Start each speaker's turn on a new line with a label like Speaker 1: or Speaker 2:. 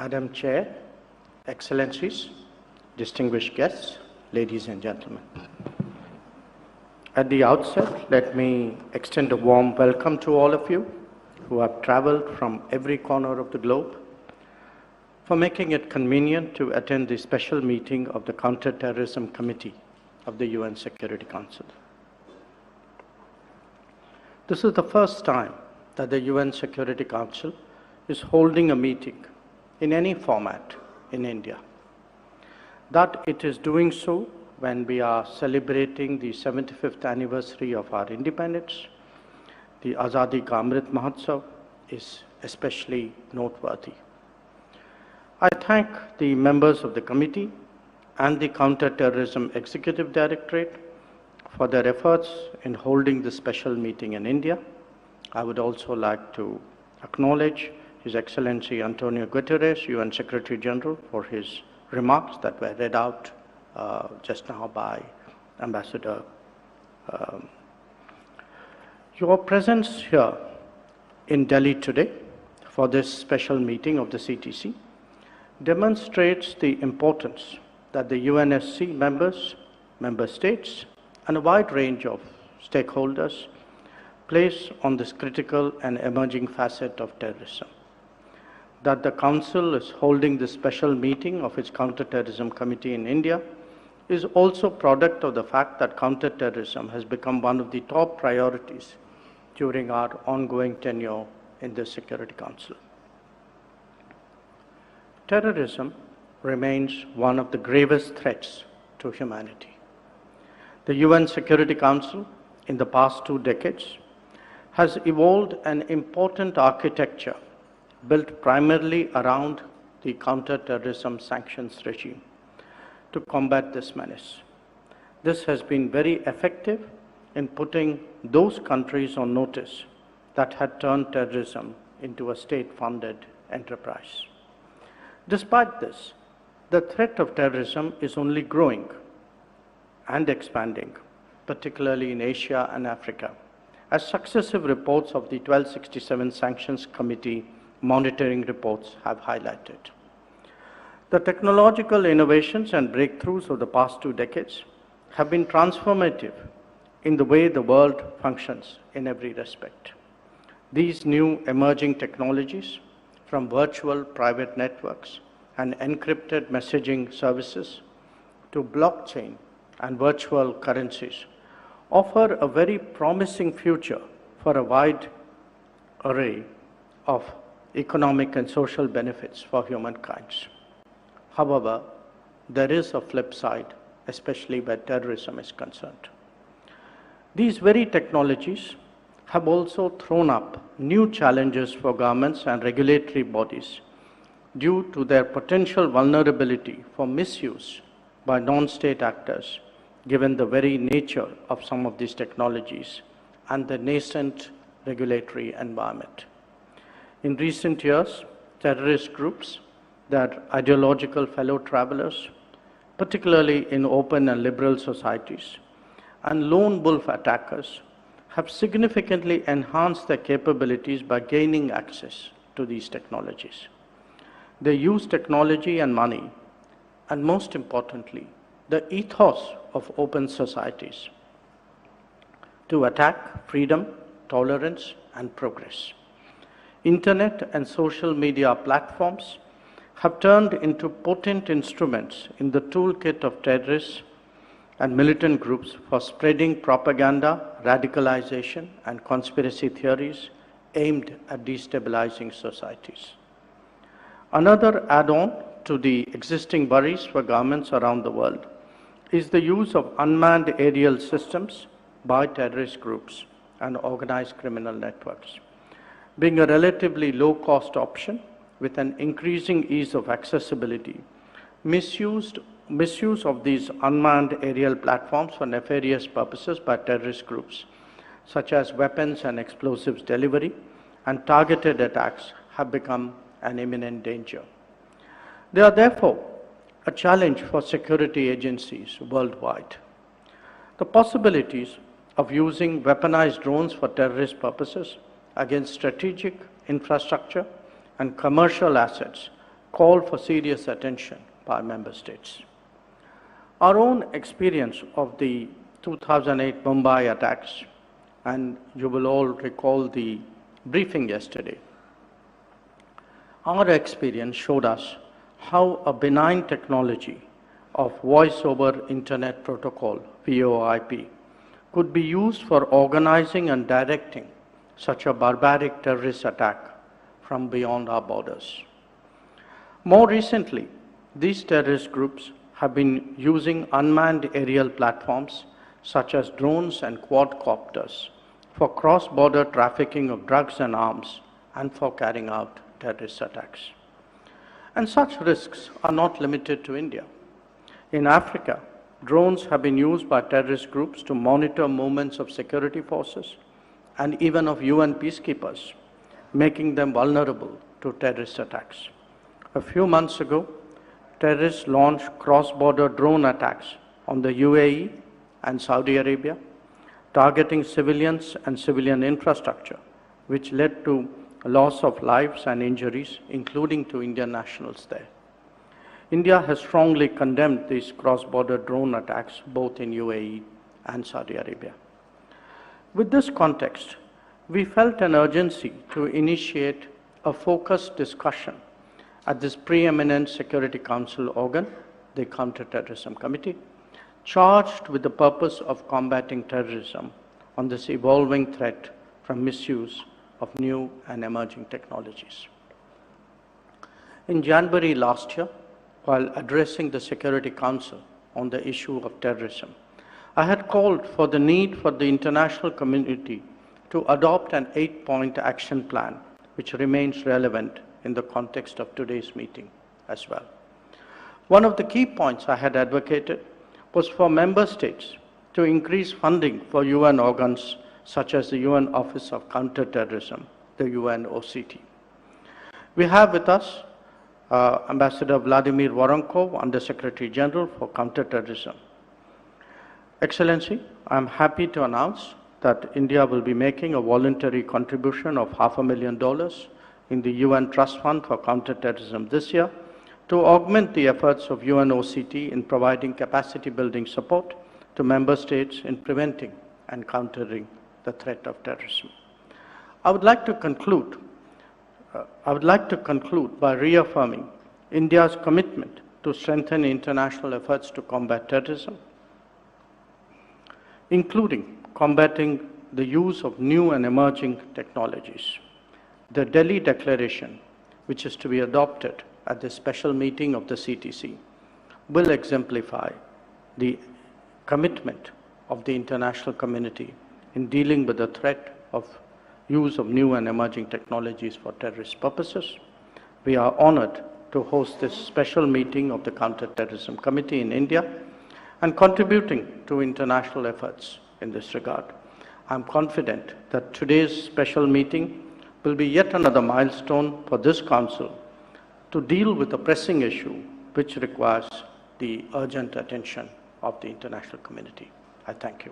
Speaker 1: Madam Chair, Excellencies, distinguished guests, ladies and gentlemen. At the outset, let me extend a warm welcome to all of you who have traveled from every corner of the globe for making it convenient to attend the special meeting of the Counter-Terrorism Committee of the UN Security Council. This is the first time that the UN Security Council is holding a meeting in any format in India. That it is doing so when we are celebrating the 75th anniversary of our independence, the Azadi Ka Amrit Mahotsav, is especially noteworthy. I thank the members of the committee and the Counter-Terrorism Executive Directorate for their efforts in holding this special meeting in India. I would also like to acknowledge His Excellency Antonio Guterres, UN Secretary General, for his remarks that were read out just now by Ambassador. Your presence here in Delhi today for this special meeting of the CTC demonstrates the importance that the UNSC members, member states, and a wide range of stakeholders place on this critical and emerging facet of terrorism. That the Council is holding this special meeting of its Counter-Terrorism Committee in India is also a product of the fact that counter-terrorism has become one of the top priorities during our ongoing tenure in the Security Council. Terrorism remains one of the gravest threats to humanity. The UN Security Council, in the past 2 decades, has evolved an important architecture built primarily around the counter-terrorism sanctions regime to combat this menace. This has been very effective in putting those countries on notice that had turned terrorism into a state-funded enterprise. Despite this, the threat of terrorism is only growing and expanding, particularly in Asia and Africa, as successive reports of the 1267 Sanctions Committee monitoring reports have highlighted. The technological innovations and breakthroughs of the past 2 decades have been transformative in the way the world functions in every respect. These new emerging technologies, from virtual private networks and encrypted messaging services to blockchain and virtual currencies, offer a very promising future for a wide array of economic and social benefits for humankind. However, there is a flip side, especially where terrorism is concerned. These very technologies have also thrown up new challenges for governments and regulatory bodies due to their potential vulnerability for misuse by non-state actors, given the very nature of some of these technologies and the nascent regulatory environment. In recent years, terrorist groups, their ideological fellow travelers, particularly in open and liberal societies, and lone wolf attackers have significantly enhanced their capabilities by gaining access to these technologies. They use technology and money, and most importantly, the ethos of open societies to attack freedom, tolerance, and progress. Internet and social media platforms have turned into potent instruments in the toolkit of terrorists and militant groups for spreading propaganda, radicalization, and conspiracy theories aimed at destabilizing societies. Another add-on to the existing worries for governments around the world is the use of unmanned aerial systems by terrorist groups and organized criminal networks. Being a relatively low-cost option with an increasing ease of accessibility, misuse of these unmanned aerial platforms for nefarious purposes by terrorist groups, such as weapons and explosives delivery and targeted attacks, have become an imminent danger. They are therefore a challenge for security agencies worldwide. The possibilities of using weaponized drones for terrorist purposes against strategic infrastructure and commercial assets call for serious attention by member states. Our own experience of the 2008 Mumbai attacks, and you will all recall the briefing yesterday, our experience showed us how a benign technology of Voice over Internet Protocol, VoIP, could be used for organizing and directing such a barbaric terrorist attack from beyond our borders. More recently, these terrorist groups have been using unmanned aerial platforms such as drones and quadcopters for cross-border trafficking of drugs and arms and for carrying out terrorist attacks. And such risks are not limited to India. In Africa, drones have been used by terrorist groups to monitor movements of security forces and even of UN peacekeepers, making them vulnerable to terrorist attacks. A few months ago, terrorists launched cross-border drone attacks on the UAE and Saudi Arabia, targeting civilians and civilian infrastructure, which led to loss of lives and injuries, including to Indian nationals there. India has strongly condemned these cross-border drone attacks, both in UAE and Saudi Arabia. With this context, we felt an urgency to initiate a focused discussion at this preeminent Security Council organ, the Counter-Terrorism Committee, charged with the purpose of combating terrorism on this evolving threat from misuse of new and emerging technologies. In January last year, while addressing the Security Council on the issue of terrorism, I had called for the need for the international community to adopt an 8-point action plan, which remains relevant in the context of today's meeting as well. One of the key points I had advocated was for member states to increase funding for UN organs such as the UN Office of Counterterrorism, the UNOCT. We have with us Ambassador Vladimir Voronkov, Under-Secretary General for Counterterrorism. Excellency, I am happy to announce that India will be making a voluntary contribution of $500,000 in the UN Trust Fund for Counterterrorism this year to augment the efforts of UNOCT in providing capacity building support to member states in preventing and countering the threat of terrorism. I would like to conclude by reaffirming India's commitment to strengthen international efforts to combat terrorism, including combating the use of new and emerging technologies. The Delhi Declaration, which is to be adopted at the special meeting of the CTC, will exemplify the commitment of the international community in dealing with the threat of use of new and emerging technologies for terrorist purposes. We are honored to host this special meeting of the Counter-Terrorism Committee in India and contributing to international efforts in this regard. I'm confident that today's special meeting will be yet another milestone for this Council to deal with a pressing issue which requires the urgent attention of the international community. I thank you.